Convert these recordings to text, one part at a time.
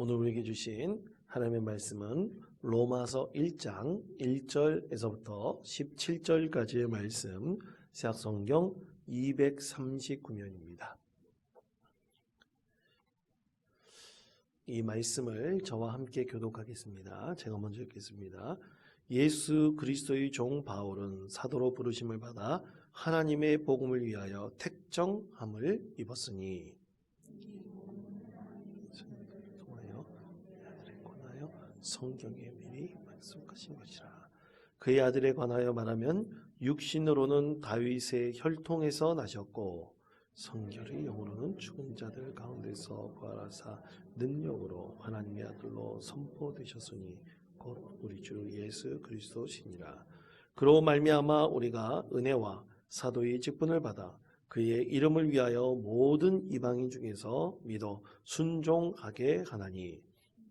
오늘 우리에게 주신 하나님의 말씀은 로마서 1장 1절에서부터 17절까지의 말씀, 세학성경 239면입니다. 이 말씀을 저와 함께 교독하겠습니다. 제가 먼저 읽겠습니다. 예수 그리스도의 종 바울은 사도로 부르심을 받아 하나님의 복음을 위하여 택정함을 입었으니 성경에 미리 말씀하신 것이라. 그의 아들에 관하여 말하면 육신으로는 다윗의 혈통에서 나셨고 성결의 영으로는 죽은 자들 가운데서 부활하사 능력으로 하나님의 아들로 선포되셨으니 곧 우리 주 예수 그리스도시니라. 그로 말미암아 우리가 은혜와 사도의 직분을 받아 그의 이름을 위하여 모든 이방인 중에서 믿어 순종하게 하나니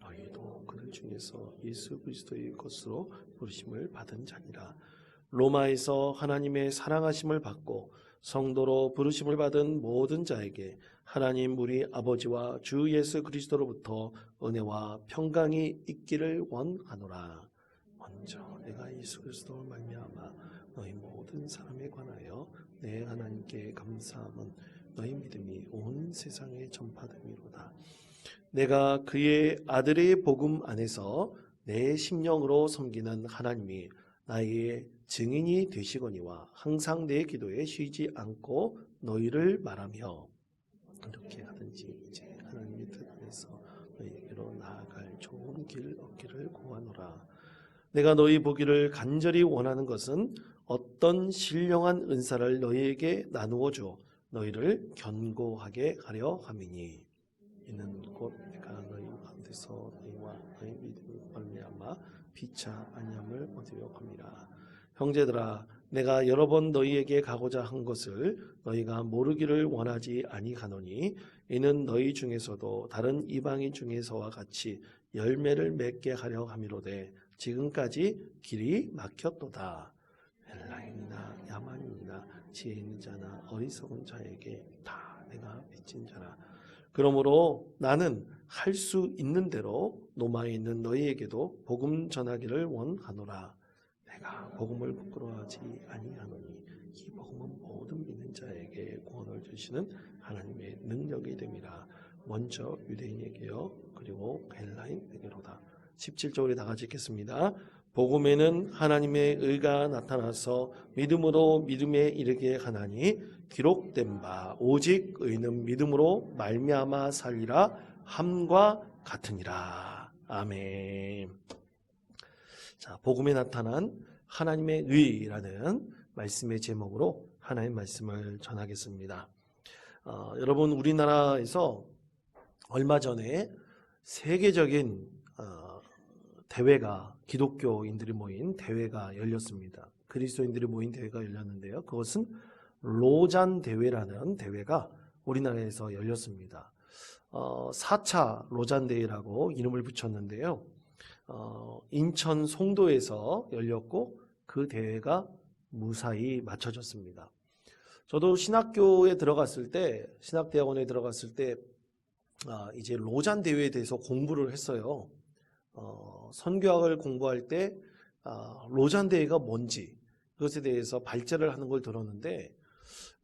너희도 그들 중에서 예수 그리스도의 것으로 부르심을 받은 자니라. 로마에서 하나님의 사랑하심을 받고 성도로 부르심을 받은 모든 자에게 하나님 우리 아버지와 주 예수 그리스도로부터 은혜와 평강이 있기를 원하노라. 먼저 내가 예수 그리스도를 말미암아 너희 모든 사람에 관하여 내 하나님께 감사함은 너희 믿음이 온 세상에 전파됨이로다. 내가 그의 아들의 복음 안에서 내 심령으로 섬기는 하나님이 나의 증인이 되시거니와 항상 내 기도에 쉬지 않고 너희를 말하며 어떻게 하든지 이제 하나님의 뜻 안에서 너희에게로 나아갈 좋은 길 얻기를 구하노라. 내가 너희 보기를 간절히 원하는 것은 어떤 신령한 은사를 너희에게 나누어 줘 너희를 견고하게 하려 함이니 이는 곧 내가 너희 가운데서 너희와 너희 믿음을 말미암아 비차 아니함을 얻으려 함이라. 형제들아, 내가 여러 번 너희에게 가고자 한 것을 너희가 모르기를 원하지 아니하노니 이는 너희 중에서도 다른 이방인 중에서와 같이 열매를 맺게 하려 함이로되 지금까지 길이 막혔도다. 헬라인이나 야만인이나 지혜 있는 자나 어리석은 자에게 다 내가 빚진 자라. 그러므로 나는 할 수 있는 대로 로마에 있는 너희에게도 복음 전하기를 원하노라. 내가 복음을 부끄러워하지 아니하노니 이 복음은 모든 믿는 자에게 구원을 주시는 하나님의 능력이 됨이라. 먼저 유대인에게요 그리고 헬라인에게로다. 17절에 다 같이 읽겠습니다. 복음에는 하나님의 의가 나타나서 믿음으로 믿음에 이르게 하나니 기록된 바 오직 의는 믿음으로 말미암아 살리라 함과 같으니라. 아멘. 자, 복음에 나타난 하나님의 의라는 말씀의 제목으로 하나님의 말씀을 전하겠습니다. 여러분, 우리나라에서 얼마 전에 세계적인 대회가, 기독교인들이 모인 대회가 열렸습니다. 그리스도인들이 모인 대회가 열렸는데요. 그것은 로잔 대회라는 대회가 우리나라에서 열렸습니다. 4차 로잔 대회라고 이름을 붙였는데요. 인천 송도에서 열렸고 그 대회가 무사히 마쳐졌습니다. 저도 신학교에 들어갔을 때, 신학대학원에 들어갔을 때 이제 로잔 대회에 대해서 공부를 했어요. 선교학을 공부할 때 로잔 대회가 뭔지 그것에 대해서 발제를 하는 걸 들었는데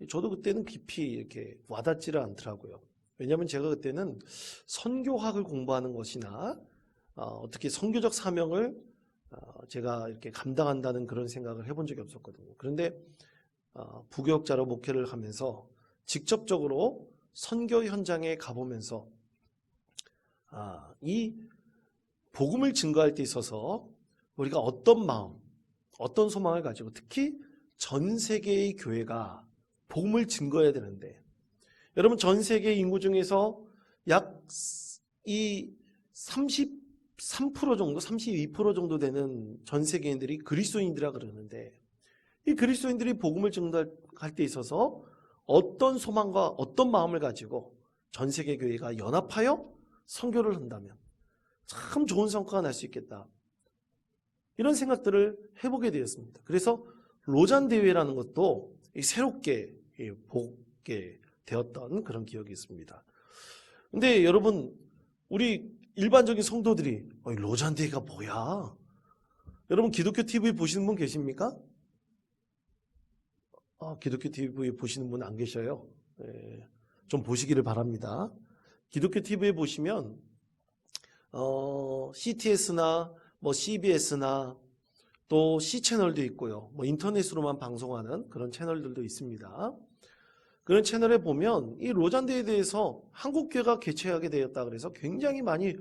저도 그때는 깊이 이렇게 와닿지를 않더라고요. 왜냐하면 제가 그때는 선교학을 공부하는 것이나 어떻게 선교적 사명을 제가 이렇게 감당한다는 그런 생각을 해본 적이 없었거든요. 그런데 부교육자로 목회를 하면서 직접적으로 선교 현장에 가보면서 이 복음을 증거할 때 있어서 우리가 어떤 마음, 어떤 소망을 가지고 특히 전 세계의 교회가 복음을 증거해야 되는데 여러분 전 세계 인구 중에서 약 이 33% 정도, 32% 정도 되는 전 세계인들이 그리스도인들이라 그러는데 이 그리스도인들이 복음을 증거할 때 있어서 어떤 소망과 어떤 마음을 가지고 전 세계 교회가 연합하여 선교를 한다면 참 좋은 성과가 날 수 있겠다. 이런 생각들을 해보게 되었습니다. 그래서 로잔 대회라는 것도 새롭게 보게 되었던 그런 기억이 있습니다. 근데 여러분, 우리 일반적인 성도들이 로잔대회가 뭐야? 여러분 기독교 TV 보시는 분 계십니까? 기독교 TV 보시는 분 안 계셔요. 좀 보시기를 바랍니다. 기독교 TV에 보시면 CTS나 뭐 CBS나 또 C채널도 있고요. 뭐 인터넷으로만 방송하는 그런 채널들도 있습니다. 그런 채널에 보면 이 로잔대에 대해서 한국교회가 개최하게 되었다 그래서 굉장히 많이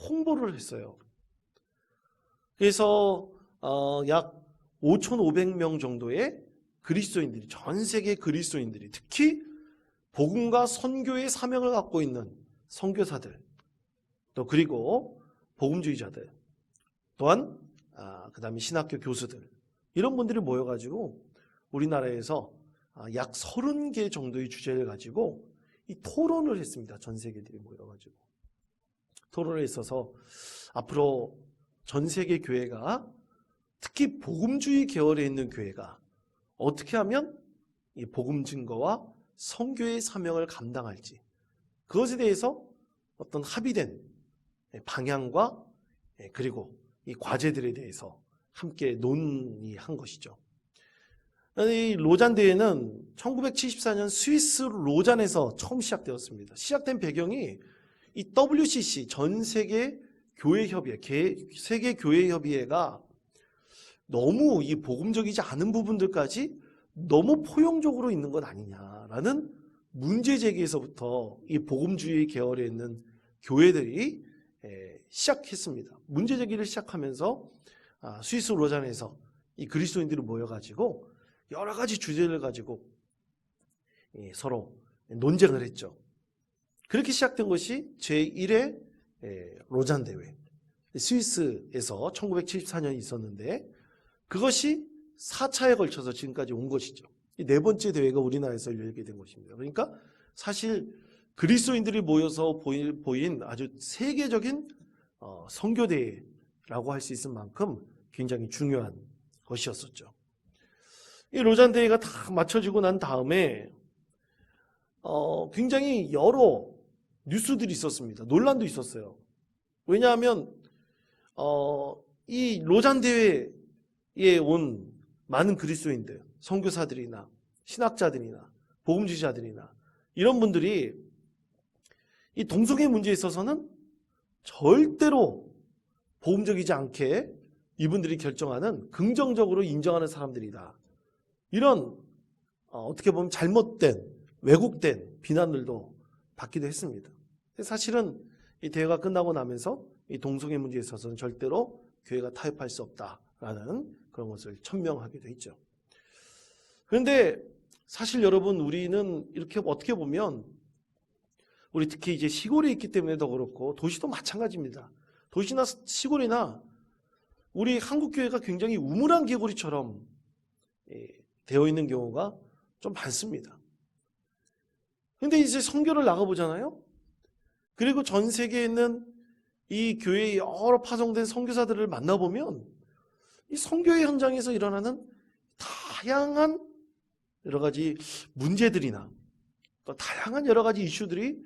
홍보를 했어요. 그래서 약 5,500명 정도의 그리스도인들이, 전 세계 그리스도인들이, 특히 복음과 선교의 사명을 갖고 있는 선교사들, 또 그리고 복음주의자들, 또한 그 다음에 신학교 교수들, 이런 분들이 모여가지고 우리나라에서 약 30개 정도의 주제를 가지고 이 토론을 했습니다. 전 세계들이 모여가지고 토론을 했어서 앞으로 전 세계 교회가, 특히 복음주의 계열에 있는 교회가 어떻게 하면 이 복음 증거와 선교의 사명을 감당할지, 그것에 대해서 어떤 합의된 방향과 그리고 이 과제들에 대해서 함께 논의한 것이죠. 이 로잔 대회는 1974년 스위스 로잔에서 처음 시작되었습니다. 시작된 배경이 이 WCC, 전 세계 교회 협의회, 세계 교회 협의회가 너무 이 복음적이지 않은 부분들까지 너무 포용적으로 있는 것 아니냐라는 문제 제기에서부터 이 복음주의 계열에 있는 교회들이 시작했습니다. 문제 제기를 시작하면서 스위스 로잔에서 이 그리스도인들이 모여가지고 여러 가지 주제를 가지고 서로 논쟁을 했죠. 그렇게 시작된 것이 제1회 로잔 대회, 스위스에서 1974년에 있었는데 그것이 4차에 걸쳐서 지금까지 온 것이죠. 이 네 번째 대회가 우리나라에서 열리게 된 것입니다. 그러니까 사실 그리스도인들이 모여서 보인 아주 세계적인 선교대회라고 할 수 있을 만큼 굉장히 중요한 것이었었죠. 이 로잔 대회가 다 마쳐지고 난 다음에 굉장히 여러 뉴스들이 있었습니다. 논란도 있었어요. 왜냐하면 이 로잔 대회에 온 많은 그리스도인들, 선교사들이나 신학자들이나 복음주의자들이나 이런 분들이 이 동성애 문제에 있어서는 절대로 복음적이지 않게 이분들이 결정하는, 긍정적으로 인정하는 사람들이다, 이런 어떻게 보면 잘못된, 왜곡된 비난들도 받기도 했습니다. 사실은 이 대회가 끝나고 나면서 이 동성애 문제에 있어서는 절대로 교회가 타협할 수 없다라는 그런 것을 천명하기도 했죠. 그런데 사실 여러분, 우리는 이렇게 어떻게 보면 우리 특히 이제 시골에 있기 때문에 더 그렇고 도시도 마찬가지입니다. 도시나 시골이나 우리 한국교회가 굉장히 우물안 개구리처럼 되어 있는 경우가 좀 많습니다. 그런데 이제 선교를 나가보잖아요. 그리고 전 세계에 있는 이 교회의 여러 파송된 선교사들을 만나보면 이 선교의 현장에서 일어나는 다양한 여러 가지 문제들이나 또 다양한 여러 가지 이슈들이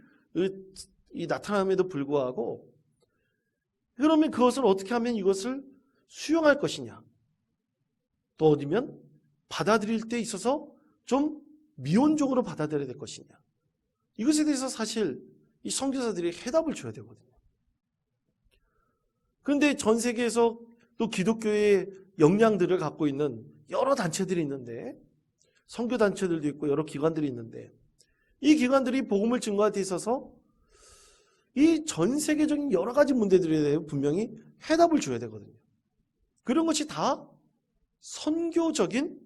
나타남에도 불구하고, 그러면 그것을 어떻게 하면 이것을 수용할 것이냐, 또 어디면 받아들일 때 있어서 좀 미온적으로 받아들여야 될 것이냐, 이것에 대해서 사실 이 선교사들이 해답을 줘야 되거든요. 그런데 전 세계에서 또 기독교의 역량들을 갖고 있는 여러 단체들이 있는데, 선교단체들도 있고 여러 기관들이 있는데, 이 기관들이 복음을 증거할 때 있어서 이 전 세계적인 여러 가지 문제들에 대해 분명히 해답을 줘야 되거든요. 그런 것이 다 선교적인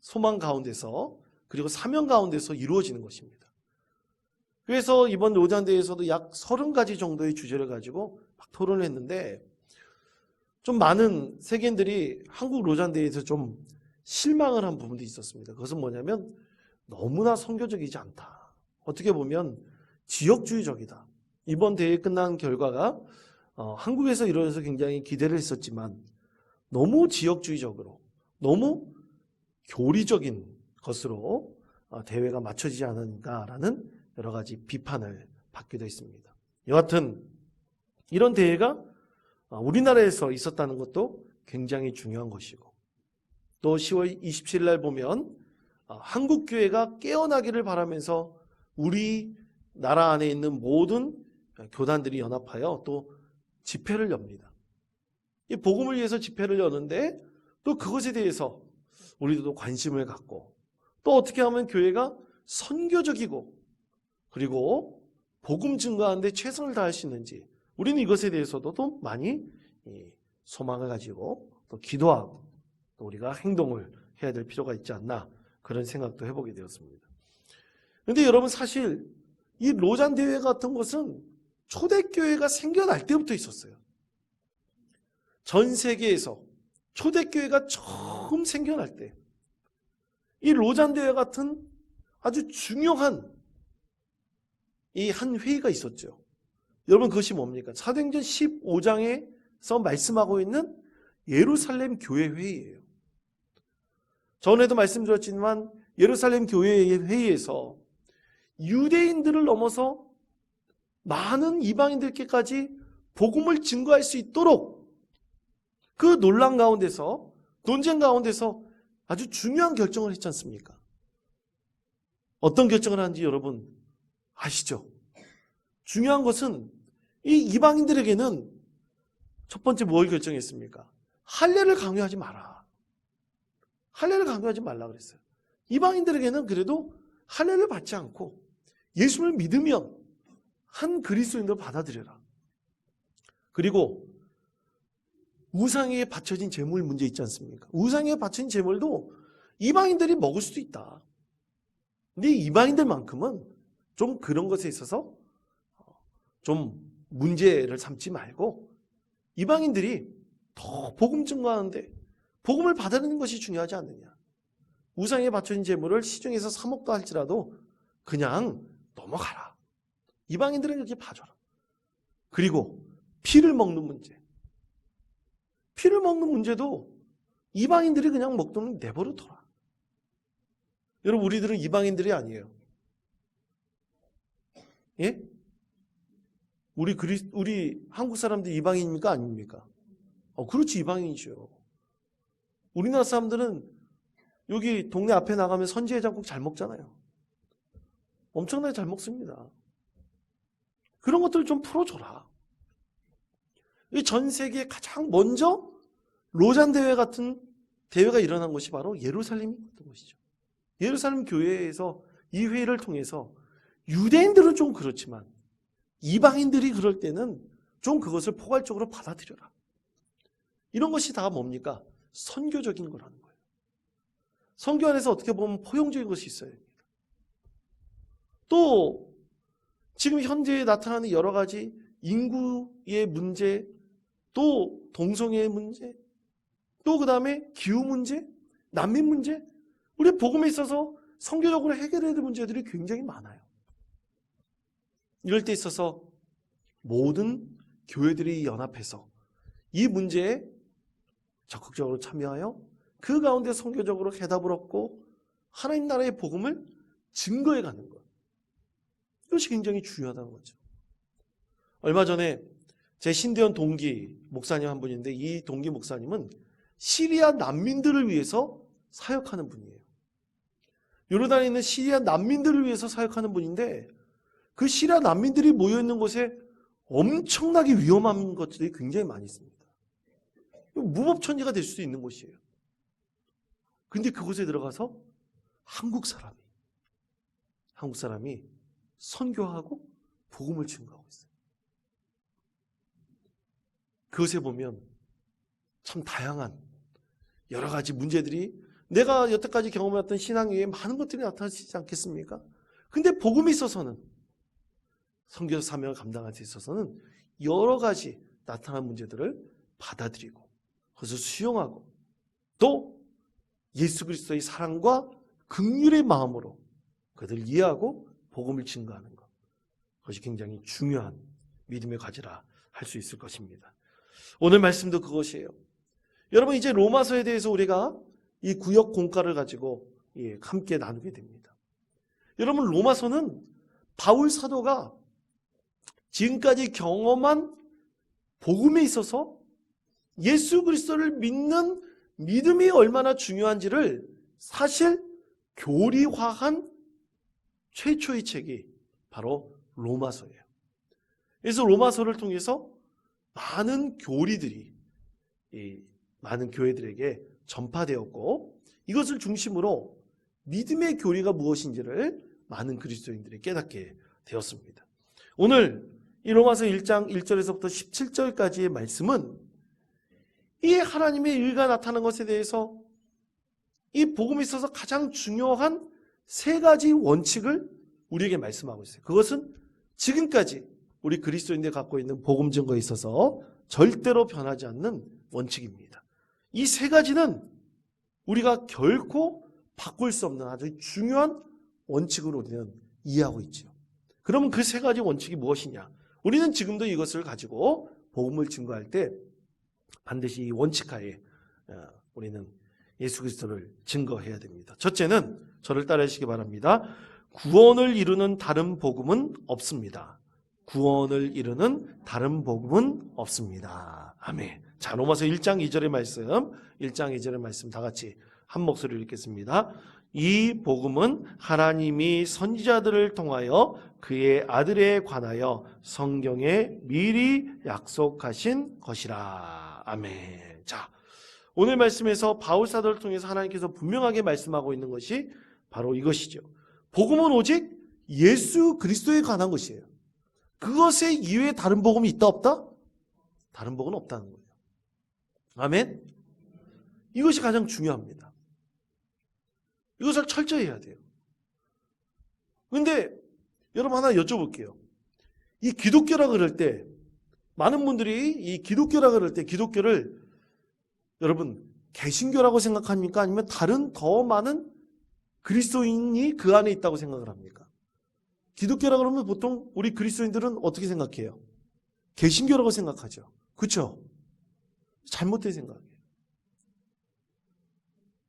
소망 가운데서, 그리고 사명 가운데서 이루어지는 것입니다. 그래서 이번 로잔대회에서도 약 30가지 정도의 주제를 가지고 막 토론을 했는데, 좀 많은 세계인들이 한국 로잔대회에서 좀 실망을 한 부분도 있었습니다. 그것은 뭐냐면 너무나 선교적이지 않다, 어떻게 보면 지역주의적이다. 이번 대회 끝난 결과가 한국에서 이루어져서 굉장히 기대를 했었지만 너무 지역주의적으로, 너무 교리적인 것으로 대회가 맞춰지지 않은가라는 여러 가지 비판을 받기도 했습니다. 여하튼 이런 대회가 우리나라에서 있었다는 것도 굉장히 중요한 것이고, 또 10월 27일 날 보면 한국교회가 깨어나기를 바라면서 우리 나라 안에 있는 모든 교단들이 연합하여 또 집회를 엽니다. 이 복음을 위해서 집회를 여는데 또 그것에 대해서 우리도 관심을 갖고, 또 어떻게 하면 교회가 선교적이고 그리고 복음 증거하는 데 최선을 다할 수 있는지, 우리는 이것에 대해서도 또 많이 소망을 가지고 또 기도하고 또 우리가 행동을 해야 될 필요가 있지 않나, 그런 생각도 해보게 되었습니다. 그런데 여러분, 사실 이 로잔 대회 같은 것은 초대교회가 생겨날 때부터 있었어요. 전 세계에서 초대교회가 처음 생겨날 때 이 로잔 대회 같은 아주 중요한 이 한 회의가 있었죠. 여러분, 그것이 뭡니까? 사도행전 15장에서 말씀하고 있는 예루살렘 교회 회의예요. 전에도 말씀드렸지만 예루살렘 교회 회의에서 유대인들을 넘어서 많은 이방인들께까지 복음을 증거할 수 있도록 그 논란 가운데서, 논쟁 가운데서 아주 중요한 결정을 했지 않습니까? 어떤 결정을 하는지 여러분 아시죠? 중요한 것은 이 이방인들에게는 첫 번째 뭘 결정했습니까? 할례를 강요하지 마라. 할례를 강요하지 말라 그랬어요. 이방인들에게는 그래도 할례를 받지 않고 예수를 믿으면 한 그리스도인으로 받아들여라. 그리고 우상에 바쳐진 제물 문제 있지 않습니까? 우상에 바쳐진 제물도 이방인들이 먹을 수도 있다. 근데 이방인들만큼은 좀 그런 것에 있어서 좀 문제를 삼지 말고 이방인들이 더 복음 증거하는데 복음을 받아들이는 것이 중요하지 않느냐. 우상에 바쳐진 제물을 시중에서 사 먹다 할지라도 그냥 넘어가라. 이방인들은 이렇게 봐줘라. 그리고 피를 먹는 문제. 피를 먹는 문제도 이방인들이 그냥 먹도록 내버려둬라. 여러분, 우리들은 이방인들이 아니에요. 예? 우리 한국 사람들 이방인입니까? 아닙니까? 그렇지, 이방인이죠. 우리나라 사람들은 여기 동네 앞에 나가면 선지해장국 잘 먹잖아요. 엄청나게 잘 먹습니다. 그런 것들을 좀 풀어줘라. 이 전 세계에 가장 먼저 로잔 대회 같은 대회가 일어난 것이 바로 예루살렘이었던 것이죠. 예루살렘 교회에서 이 회의를 통해서 유대인들은 좀 그렇지만 이방인들이 그럴 때는 좀 그것을 포괄적으로 받아들여라. 이런 것이 다 뭡니까? 선교적인 거라는 거예요. 선교 안에서 어떻게 보면 포용적인 것이 있어야 됩니다. 또 지금 현재 나타나는 여러 가지 인구의 문제, 또 동성애의 문제, 또 그 다음에 기후 문제, 난민 문제, 우리 복음에 있어서 선교적으로 해결해야 될 문제들이 굉장히 많아요. 이럴 때 있어서 모든 교회들이 연합해서 이 문제에 적극적으로 참여하여 그 가운데 선교적으로 해답을 얻고 하나님 나라의 복음을 증거해 가는 것. 이것이 굉장히 중요하다는 거죠. 얼마 전에 제 신대원 동기 목사님 한 분인데, 이 동기 목사님은 시리아 난민들을 위해서 사역하는 분이에요. 요르단에 있는 시리아 난민들을 위해서 사역하는 분인데, 그 시리아 난민들이 모여있는 곳에 엄청나게 위험한 것들이 굉장히 많이 있습니다. 무법천지가 될 수도 있는 곳이에요. 근데 그곳에 들어가서 한국 사람이 선교하고 복음을 증거하고 있어요. 그것에 보면 참 다양한 여러 가지 문제들이, 내가 여태까지 경험했던 신앙 외에 많은 것들이 나타나지 않겠습니까? 근데 복음에 있어서는, 선교 사명을 감당할 수 있어서는 여러 가지 나타난 문제들을 받아들이고 그것을 수용하고 또 예수 그리스도의 사랑과 긍휼의 마음으로 그들을 이해하고 복음을 증거하는 것, 그것이 굉장히 중요한 믿음의 과제라 할 수 있을 것입니다. 오늘 말씀도 그것이에요. 여러분, 이제 로마서에 대해서 우리가 이 구역 공과를 가지고 함께 나누게 됩니다. 여러분, 로마서는 바울 사도가 지금까지 경험한 복음에 있어서 예수 그리스도를 믿는 믿음이 얼마나 중요한지를 사실 교리화한 최초의 책이 바로 로마서예요. 그래서 로마서를 통해서 많은 교리들이 많은 교회들에게 전파되었고, 이것을 중심으로 믿음의 교리가 무엇인지를 많은 그리스도인들이 깨닫게 되었습니다. 오늘 이 로마서 1장 1절에서부터 17절까지의 말씀은 이 하나님의 일가 나타난 것에 대해서 이 복음에 있어서 가장 중요한 세 가지 원칙을 우리에게 말씀하고 있어요. 그것은 지금까지 우리 그리스도인들이 갖고 있는 복음 증거에 있어서 절대로 변하지 않는 원칙입니다. 이 세 가지는 우리가 결코 바꿀 수 없는 아주 중요한 원칙으로 우리는 이해하고 있죠. 그러면 그 세 가지 원칙이 무엇이냐? 우리는 지금도 이것을 가지고 복음을 증거할 때 반드시 이 원칙하에 우리는 예수 그리스도를 증거해야 됩니다. 첫째는, 저를 따라하시기 바랍니다. 구원을 이루는 다른 복음은 없습니다. 구원을 이루는 다른 복음은 없습니다. 아멘. 자, 로마서 1장 2절의 말씀, 1장 2절의 말씀 다 같이 한 목소리로 읽겠습니다. 이 복음은 하나님이 선지자들을 통하여 그의 아들에 관하여 성경에 미리 약속하신 것이라. 아멘. 자, 오늘 말씀에서 바울 사도를 통해서 하나님께서 분명하게 말씀하고 있는 것이 바로 이것이죠. 복음은 오직 예수 그리스도에 관한 것이에요. 그것에 이외에 다른 복음이 있다 없다? 다른 복음은 없다는 거예요. 아멘. 이것이 가장 중요합니다. 이것을 철저히 해야 돼요. 그런데 여러분 하나 여쭤볼게요. 이 기독교라 그럴 때 많은 분들이 이 기독교라 그럴 때 기독교를 여러분 개신교라고 생각합니까? 아니면 다른 더 많은 그리스도인이 그 안에 있다고 생각을 합니까? 기독교라 그러면 보통 우리 그리스도인들은 어떻게 생각해요? 개신교라고 생각하죠. 그렇죠? 잘못된 생각이에요.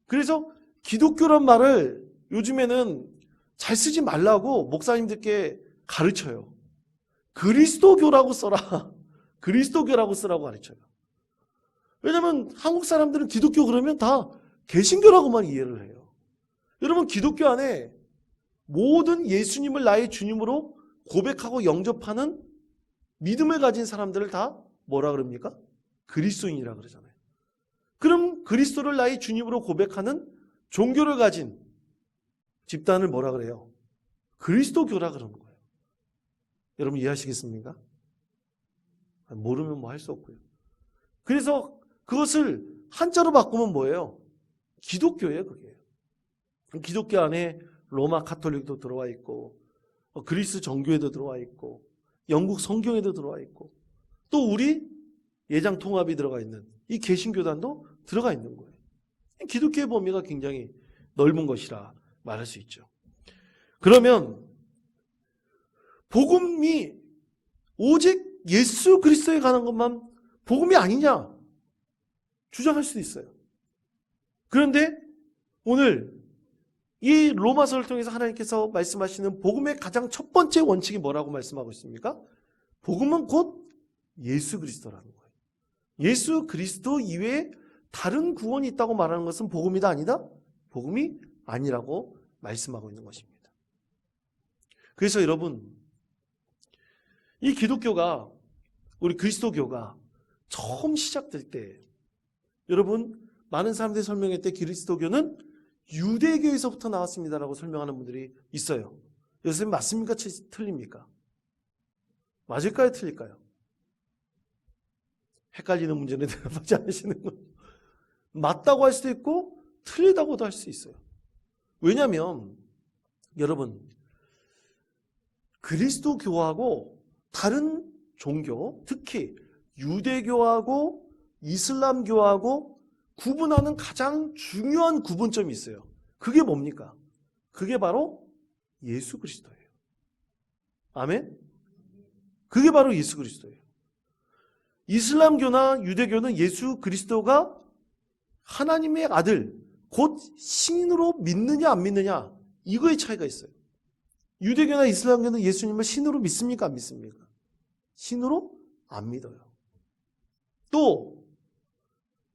그래서 기독교란 말을 요즘에는 잘 쓰지 말라고 목사님들께 가르쳐요. 그리스도교라고 써라. 그리스도교라고 쓰라고 가르쳐요. 왜냐하면 한국 사람들은 기독교 그러면 다 개신교라고만 이해를 해요. 여러분, 기독교 안에 모든 예수님을 나의 주님으로 고백하고 영접하는 믿음을 가진 사람들을 다 뭐라 그럽니까? 그리스도인이라 그러잖아요. 그럼 그리스도를 나의 주님으로 고백하는 종교를 가진 집단을 뭐라 그래요? 그리스도교라 그러는 거예요. 여러분 이해하시겠습니까? 모르면 뭐 할 수 없고요. 그래서 그것을 한자로 바꾸면 뭐예요? 기독교예요, 그게. 기독교 안에 로마 카톨릭도 들어와 있고, 그리스 정교회도 들어와 있고, 영국 성경에도 들어와 있고, 또 우리 예장 통합이 들어가 있는 이 개신교단도 들어가 있는 거예요. 기독교의 범위가 굉장히 넓은 것이라 말할 수 있죠. 그러면 복음이 오직 예수 그리스도에 관한 것만 복음이 아니냐 주장할 수도 있어요. 그런데 오늘 이 로마서를 통해서 하나님께서 말씀하시는 복음의 가장 첫 번째 원칙이 뭐라고 말씀하고 있습니까? 복음은 곧 예수 그리스도라는 거예요. 예수 그리스도 이외에 다른 구원이 있다고 말하는 것은 복음이다 아니다? 복음이 아니라고 말씀하고 있는 것입니다. 그래서 여러분, 이 기독교가, 우리 그리스도교가 처음 시작될 때 여러분 많은 사람들이 설명할 때 그리스도교는 유대교에서부터 나왔습니다라고 설명하는 분들이 있어요. 선생님 맞습니까? 틀립니까? 맞을까요? 틀릴까요? 헷갈리는 문제는 대답하지 않으시는 거예요. 맞다고 할 수도 있고 틀리다고도 할 수 있어요. 왜냐하면 여러분 그리스도교하고 다른 종교, 특히 유대교하고 이슬람교하고 구분하는 가장 중요한 구분점이 있어요. 그게 뭡니까? 그게 바로 예수 그리스도예요. 아멘? 그게 바로 예수 그리스도예요. 이슬람교나 유대교는 예수 그리스도가 하나님의 아들, 곧 신으로 믿느냐 안 믿느냐 이거의 차이가 있어요. 유대교나 이슬람교는 예수님을 신으로 믿습니까 안 믿습니까? 신으로 안 믿어요. 또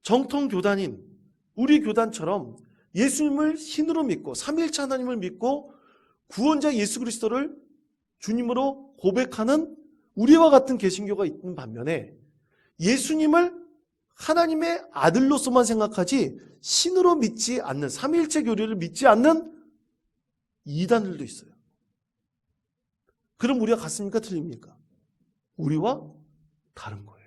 정통 교단인 우리 교단처럼 예수님을 신으로 믿고 삼위일체 하나님을 믿고 구원자 예수 그리스도를 주님으로 고백하는 우리와 같은 개신교가 있는 반면에 예수님을 하나님의 아들로서만 생각하지 신으로 믿지 않는 삼위일체 교리를 믿지 않는 이단들도 있어요. 그럼 우리가 같습니까? 틀립니까? 우리와 다른 거예요.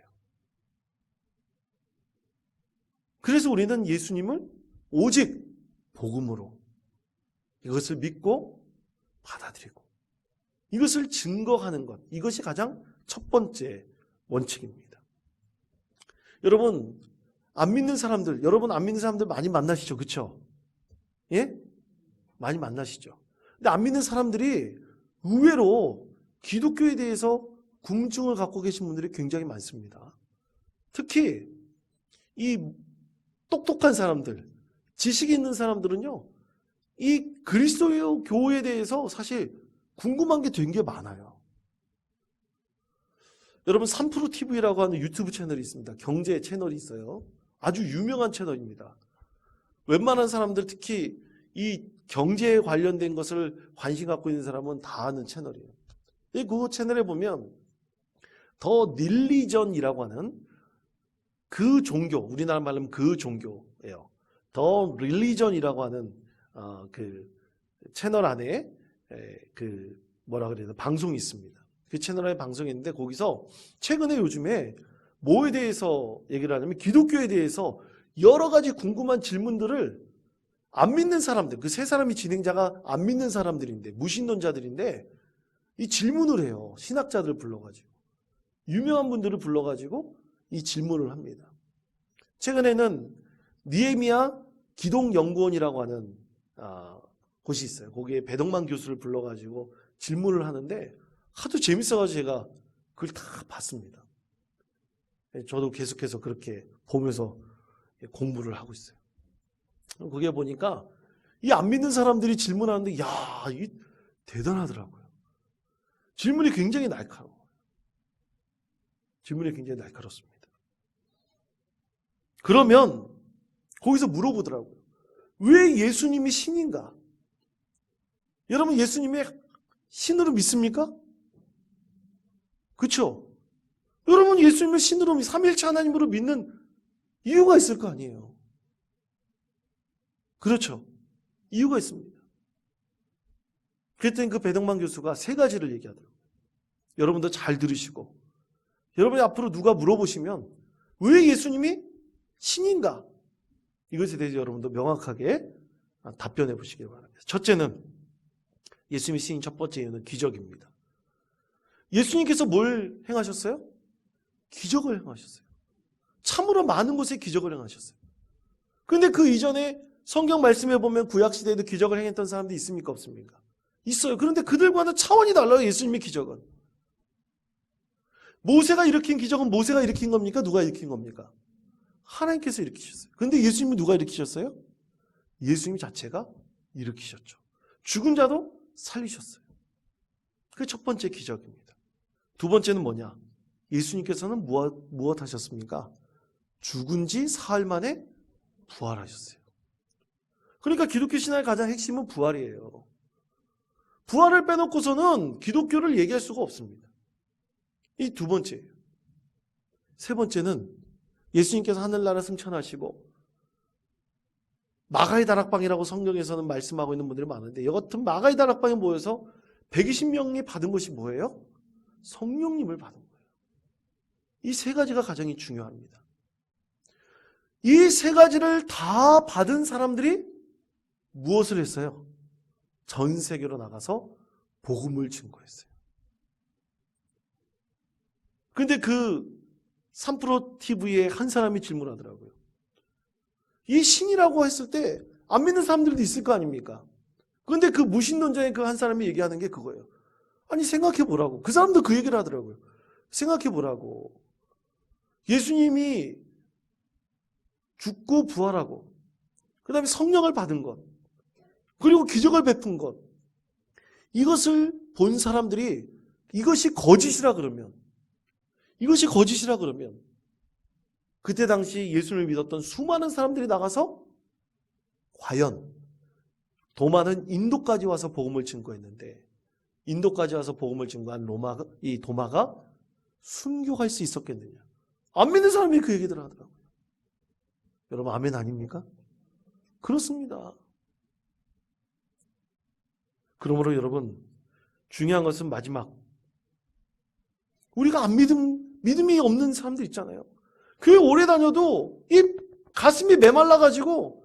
그래서 우리는 예수님을 오직 복음으로 이것을 믿고 받아들이고 이것을 증거하는 것, 이것이 가장 첫 번째 원칙입니다. 여러분 안 믿는 사람들 많이 만나시죠? 그렇죠? 예? 많이 만나시죠? 근데 안 믿는 사람들이 의외로 기독교에 대해서 궁증을 갖고 계신 분들이 굉장히 많습니다. 특히 이 똑똑한 사람들, 지식이 있는 사람들은요, 이 그리스도의 교회에 대해서 사실 궁금한 게 된 게 많아요. 여러분 3프로TV라고 하는 유튜브 채널이 있습니다. 경제 채널이 있어요. 아주 유명한 채널입니다. 웬만한 사람들 특히 이 경제에 관련된 것을 관심 갖고 있는 사람은 다 아는 채널이에요. 그 채널에 보면 더 릴리전이라고 하는 그 종교, 우리나라 말로 하면 그 종교예요. 더 릴리전이라고 하는 그 채널 안에 그 뭐라 그래야 되나 방송이 있습니다. 그 채널에 방송이 있는데 거기서 최근에 요즘에 뭐에 대해서 얘기를 하냐면 기독교에 대해서 여러 가지 궁금한 질문들을 안 믿는 사람들, 그 세 사람이 진행자가 안 믿는 사람들인데 무신론자들인데 이 질문을 해요. 신학자들을 불러가지고 유명한 분들을 불러가지고 이 질문을 합니다. 최근에는 니에미야 기독연구원이라고 하는 곳이 있어요. 거기에 배덕만 교수를 불러가지고 질문을 하는데 하도 재밌어가지고 제가 그걸 다 봤습니다. 저도 계속해서 그렇게 보면서 공부를 하고 있어요. 거기에 보니까 이 안 믿는 사람들이 질문하는데 야, 이게 대단하더라고요. 질문이 굉장히 날카로워요. 질문이 굉장히 날카롭습니다. 그러면 거기서 물어보더라고요. 왜 예수님이 신인가? 여러분 예수님의 신으로 믿습니까? 그렇죠? 여러분 예수님을 신으로 삼위일체 하나님으로 믿는 이유가 있을 거 아니에요. 그렇죠? 이유가 있습니다. 그랬더니 그 배덕만 교수가 세 가지를 얘기하더라고요. 여러분도 잘 들으시고 여러분이 앞으로 누가 물어보시면 왜 예수님이 신인가? 이것에 대해서 여러분도 명확하게 답변해 보시기 바랍니다. 첫째는 예수님이 신인 첫 번째 이유는 기적입니다. 예수님께서 뭘 행하셨어요? 기적을 행하셨어요. 참으로 많은 곳에 기적을 행하셨어요. 그런데 그 이전에 성경 말씀에 보면 구약시대에도 기적을 행했던 사람들이 있습니까? 없습니까? 있어요. 그런데 그들과는 차원이 달라요. 예수님의 기적은. 모세가 일으킨 기적은 모세가 일으킨 겁니까? 누가 일으킨 겁니까? 하나님께서 일으키셨어요. 그런데 예수님은 누가 일으키셨어요? 예수님 자체가 일으키셨죠. 죽은 자도 살리셨어요. 그게 첫 번째 기적입니다. 두 번째는 뭐냐? 예수님께서는 무엇 하셨습니까? 죽은 지 사흘 만에 부활하셨어요. 그러니까 기독교 신앙의 가장 핵심은 부활이에요. 부활을 빼놓고서는 기독교를 얘기할 수가 없습니다. 이 두 번째예요. 세 번째는 예수님께서 하늘나라 승천하시고 마가의 다락방이라고 성경에서는 말씀하고 있는 분들이 많은데 이 같은 마가의 다락방에 모여서 120명이 받은 것이 뭐예요? 성령님을 받은 거예요. 이 세 가지가 가장 중요합니다. 이 세 가지를 다 받은 사람들이 무엇을 했어요? 전 세계로 나가서 복음을 증거했어요. 그런데 그 3프로TV에 한 사람이 질문하더라고요. 이 신이라고 했을 때 안 믿는 사람들도 있을 거 아닙니까? 그런데 그 무신론자의 그 한 사람이 얘기하는 게 그거예요. 아니 생각해 보라고. 그 사람도 그 얘기를 하더라고요. 생각해 보라고. 예수님이 죽고 부활하고 그 다음에 성령을 받은 것 그리고 기적을 베푼 것 이것을 본 사람들이 이것이 거짓이라 그러면 그때 당시 예수를 믿었던 수많은 사람들이 나가서 과연 도마는 인도까지 와서 복음을 증거했는데 인도까지 와서 복음을 증거한 이 도마가 순교할 수 있었겠느냐. 안 믿는 사람이 그 얘기들을 하더라고요. 여러분 아멘 아닙니까? 그렇습니다. 그러므로 여러분 중요한 것은 마지막 우리가 믿음이 없는 사람들 있잖아요. 교회 오래 다녀도 이 가슴이 메말라가지고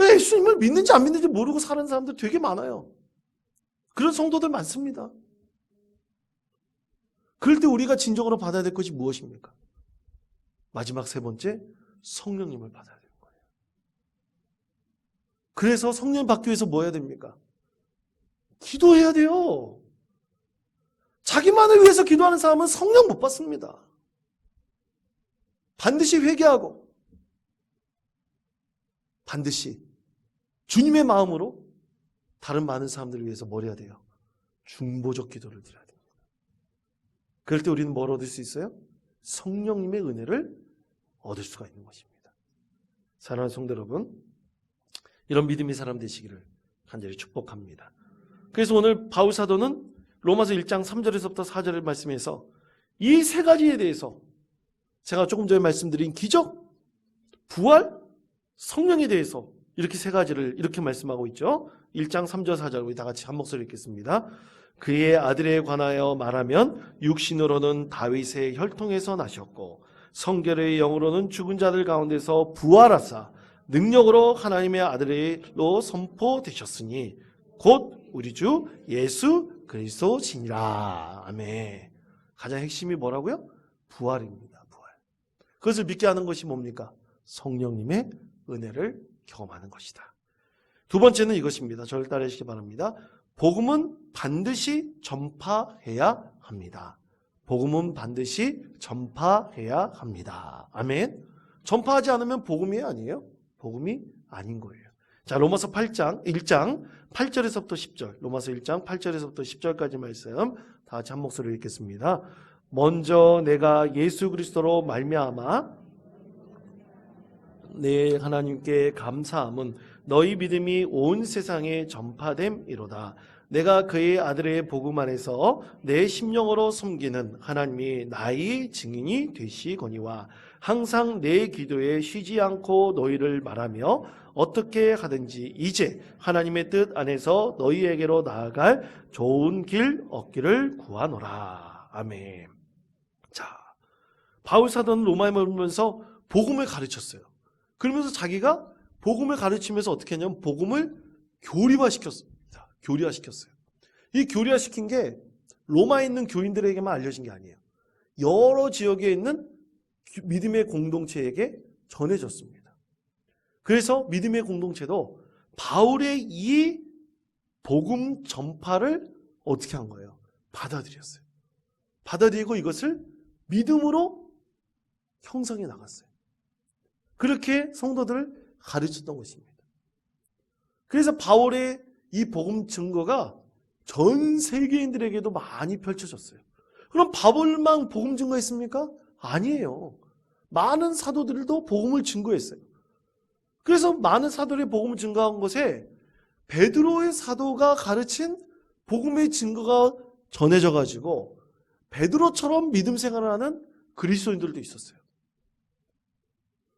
예수님을 믿는지 안 믿는지 모르고 사는 사람들 되게 많아요. 그런 성도들 많습니다. 그럴 때 우리가 진정으로 받아야 될 것이 무엇입니까? 마지막 세 번째, 성령님을 받아야 되는 거예요. 그래서 성령 받기 위해서 뭐 해야 됩니까? 기도해야 돼요. 자기만을 위해서 기도하는 사람은 성령 못 받습니다. 반드시 회개하고 반드시 주님의 마음으로 다른 많은 사람들을 위해서 뭘 해야 돼요? 중보적 기도를 드려야 됩니다. 그럴 때 우리는 뭘 얻을 수 있어요? 성령님의 은혜를 얻을 수가 있는 것입니다. 사랑하는 성도 여러분, 이런 믿음의 사람 되시기를 간절히 축복합니다. 그래서 오늘 바울 사도는 로마서 1장 3절에서부터 4절의 말씀에서 이 세 가지에 대해서 제가 조금 전에 말씀드린 기적, 부활, 성령에 대해서 이렇게 세 가지를 이렇게 말씀하고 있죠. 1장 3절 4절 우리 다 같이 한 목소리 읽겠습니다. 그의 아들에 관하여 말하면 육신으로는 다윗의 혈통에서 나셨고 성결의 영으로는 죽은 자들 가운데서 부활하사 능력으로 하나님의 아들로 선포되셨으니 곧 우리 주 예수 그리스도시니라. 아멘. 가장 핵심이 뭐라고요? 부활입니다. 부활. 그것을 믿게 하는 것이 뭡니까? 성령님의 은혜를 경험하는 것이다. 두 번째는 이것입니다. 저를 따르시기 바랍니다. 복음은 반드시 전파해야 합니다. 복음은 반드시 전파해야 합니다. 아멘. 전파하지 않으면 복음이 아니에요. 복음이 아닌 거예요. 자, 로마서 1장 8절에서부터 10절. 로마서 1장 8절에서부터 10절까지 말씀 다 같이 한 목소리로 읽겠습니다. 먼저 내가 예수 그리스도로 말미암아 내 하나님께 감사함은 너희 믿음이 온 세상에 전파됨이로다. 내가 그의 아들의 복음 안에서 내 심령으로 섬기는 하나님이 나의 증인이 되시거니와 항상 내 기도에 쉬지 않고 너희를 말하며 어떻게 하든지 이제 하나님의 뜻 안에서 너희에게로 나아갈 좋은 길 얻기를 구하노라. 아멘. 자, 바울 사도는 로마에 머물면서 복음을 가르쳤어요. 그러면서 자기가 복음을 가르치면서 어떻게 했냐면 복음을 교리화시켰습니다. 교리화시켰어요. 이 교리화시킨 게 로마에 있는 교인들에게만 알려진 게 아니에요. 여러 지역에 있는 믿음의 공동체에게 전해졌습니다. 그래서 믿음의 공동체도 바울의 이 복음 전파를 어떻게 한 거예요? 받아들였어요. 받아들이고 이것을 믿음으로 형성해 나갔어요. 그렇게 성도들을 가르쳤던 것입니다. 그래서 바울의 이 복음 증거가 전 세계인들에게도 많이 펼쳐졌어요. 그럼 바울만 복음 증거했습니까? 아니에요. 많은 사도들도 복음을 증거했어요. 그래서 많은 사도들의 복음을 증거한 것에 베드로의 사도가 가르친 복음의 증거가 전해져 가지고 베드로처럼 믿음 생활을 하는 그리스도인들도 있었어요.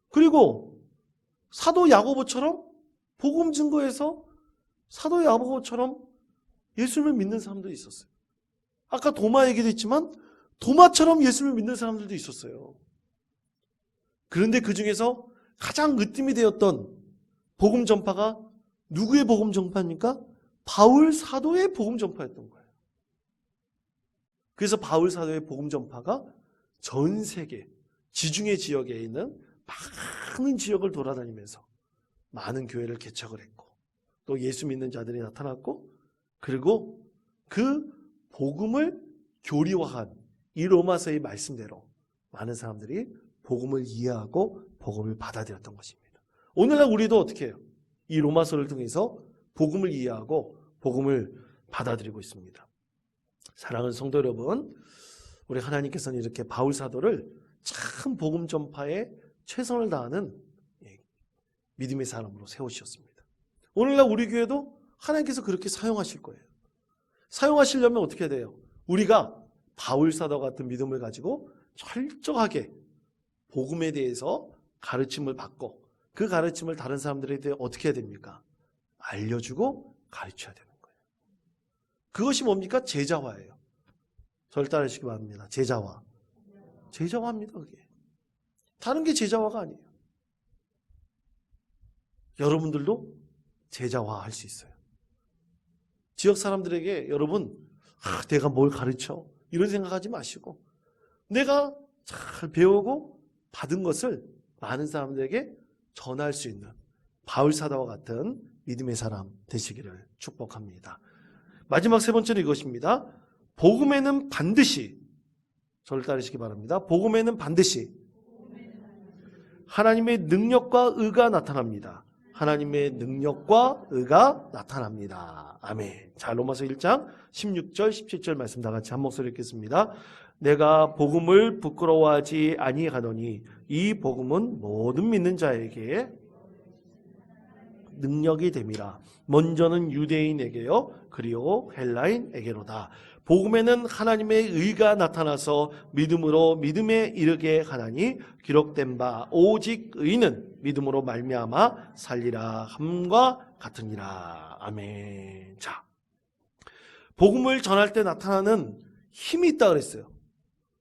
그리고 사도 야고보처럼 복음 증거해서 사도 야고보처럼 예수님을 믿는 사람도 있었어요. 아까 도마 얘기도 있지만 도마처럼 예수님을 믿는 사람들도 있었어요. 그런데 그 중에서 가장 으뜸이 되었던 복음 전파가 누구의 복음 전파입니까? 바울 사도의 복음 전파였던 거예요. 그래서 바울 사도의 복음 전파가 전 세계 지중해 지역에 있는 많은 지역을 돌아다니면서 많은 교회를 개척을 했고 또 예수 믿는 자들이 나타났고 그리고 그 복음을 교리화한 이 로마서의 말씀대로 많은 사람들이 복음을 이해하고 복음을 받아들였던 것입니다. 오늘날 우리도 어떻게 해요? 이 로마서를 통해서 복음을 이해하고 복음을 받아들이고 있습니다. 사랑하는 성도 여러분, 우리 하나님께서는 이렇게 바울 사도를 참 복음 전파에 최선을 다하는 믿음의 사람으로 세우셨습니다. 오늘날 우리 교회도 하나님께서 그렇게 사용하실 거예요. 사용하시려면 어떻게 돼요? 우리가 바울 사도 같은 믿음을 가지고 철저하게 복음에 대해서 가르침을 받고 그 가르침을 다른 사람들에게 어떻게 해야 됩니까? 알려주고 가르쳐야 되는 거예요. 그것이 뭡니까? 제자화예요. 저를 따르시기 바랍니다. 제자화. 제자화입니다. 그게. 다른 게 제자화가 아니에요. 여러분들도 제자화 할 수 있어요. 지역 사람들에게 여러분, 내가 뭘 가르쳐? 이런 생각하지 마시고 내가 잘 배우고 받은 것을 많은 사람들에게 전할 수 있는 바울 사도와 같은 믿음의 사람 되시기를 축복합니다. 마지막 세 번째는 이것입니다. 복음에는 반드시, 저를 따르시기 바랍니다. 복음에는 반드시 하나님의 능력과 의가 나타납니다. 하나님의 능력과 의가 나타납니다. 아멘. 자, 로마서 1장 16절 17절 말씀 다 같이 한 목소리 읽겠습니다. 내가 복음을 부끄러워하지 아니하노니 이 복음은 모든 믿는 자에게 능력이 됨이라. 먼저는 유대인에게요 그리고 헬라인에게로다. 복음에는 하나님의 의가 나타나서 믿음으로 믿음에 이르게 하나니 기록된 바 오직 의는 믿음으로 말미암아 살리라 함과 같으니라. 아멘. 자, 복음을 전할 때 나타나는 힘이 있다 그랬어요.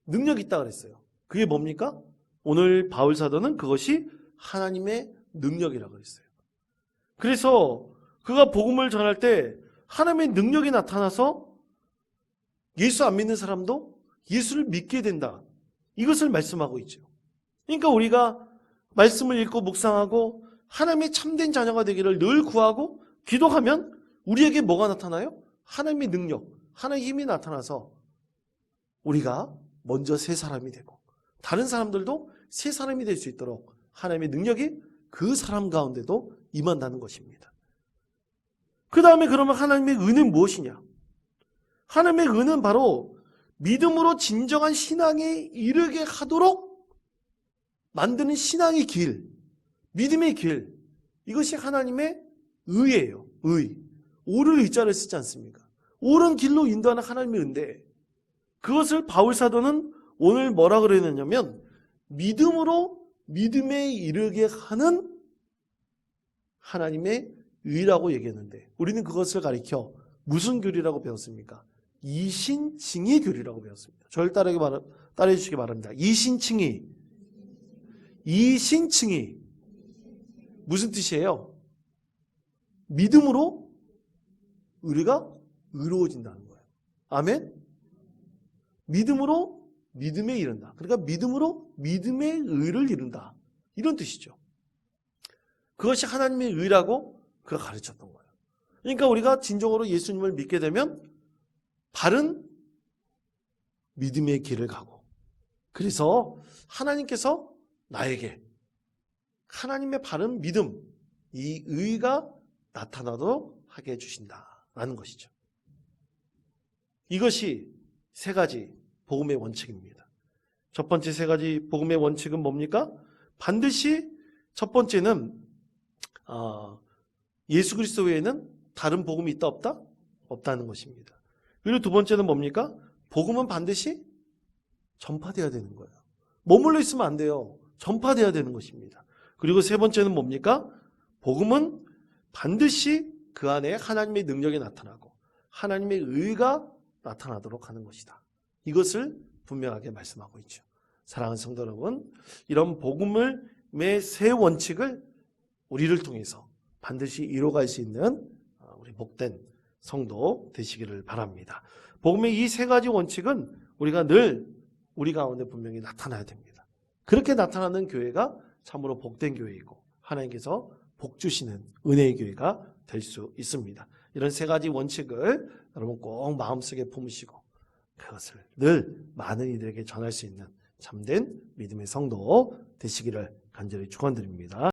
능력이 있다 그랬어요. 그게 뭡니까? 오늘 바울 사도는 그것이 하나님의 능력이라고 그랬어요. 그래서 그가 복음을 전할 때 하나님의 능력이 나타나서 예수 안 믿는 사람도 예수를 믿게 된다. 이것을 말씀하고 있죠. 그러니까 우리가 말씀을 읽고 묵상하고 하나님의 참된 자녀가 되기를 늘 구하고 기도하면 우리에게 뭐가 나타나요? 하나님의 능력, 하나님의 힘이 나타나서 우리가 먼저 새 사람이 되고 다른 사람들도 새 사람이 될 수 있도록 하나님의 능력이 그 사람 가운데도 임한다는 것입니다. 그 다음에 그러면 하나님의 은은 무엇이냐? 하나님의 은은 바로 믿음으로 진정한 신앙에 이르게 하도록 만드는 신앙의 길, 믿음의 길. 이것이 하나님의 의예요. 의. 옳은 의자를 쓰지 않습니까? 옳은 길로 인도하는 하나님의 은데 그것을 바울 사도는 오늘 뭐라 그랬느냐면 믿음으로 믿음에 이르게 하는 하나님의 의라고 얘기했는데 우리는 그것을 가리켜 무슨 교리라고 배웠습니까? 이신칭의 교리라고 배웠습니다. 저를 따르해 주시기 바랍니다. 이신칭의 무슨 뜻이에요? 믿음으로 우리가 의로워진다는 거예요. 아멘? 믿음으로 믿음에 이른다. 그러니까 믿음으로 믿음의 의를 이룬다. 이런 뜻이죠. 그것이 하나님의 의라고 그가 가르쳤던 거예요. 그러니까 우리가 진정으로 예수님을 믿게 되면 바른 믿음의 길을 가고 그래서 하나님께서 나에게 하나님의 바른 믿음, 이 의가 나타나도록 하게 해주신다라는 것이죠. 이것이 세 가지 복음의 원칙입니다. 첫 번째 세 가지 복음의 원칙은 뭡니까? 반드시 첫 번째는 예수 그리스도 외에는 다른 복음이 있다 없다? 없다는 것입니다. 그리고 두 번째는 뭡니까? 복음은 반드시 전파돼야 되는 거예요. 머물러 있으면 안 돼요. 전파돼야 되는 것입니다. 그리고 세 번째는 뭡니까? 복음은 반드시 그 안에 하나님의 능력이 나타나고 하나님의 의가 나타나도록 하는 것이다. 이것을 분명하게 말씀하고 있죠. 사랑하는 성도 여러분, 이런 복음의 세 원칙을 우리를 통해서 반드시 이뤄갈 수 있는 우리 복된 성도 되시기를 바랍니다. 복음의 이 세 가지 원칙은 우리가 늘 우리 가운데 분명히 나타나야 됩니다. 그렇게 나타나는 교회가 참으로 복된 교회이고 하나님께서 복 주시는 은혜의 교회가 될 수 있습니다. 이런 세 가지 원칙을 여러분 꼭 마음속에 품으시고 그것을 늘 많은 이들에게 전할 수 있는 참된 믿음의 성도 되시기를 간절히 축원드립니다.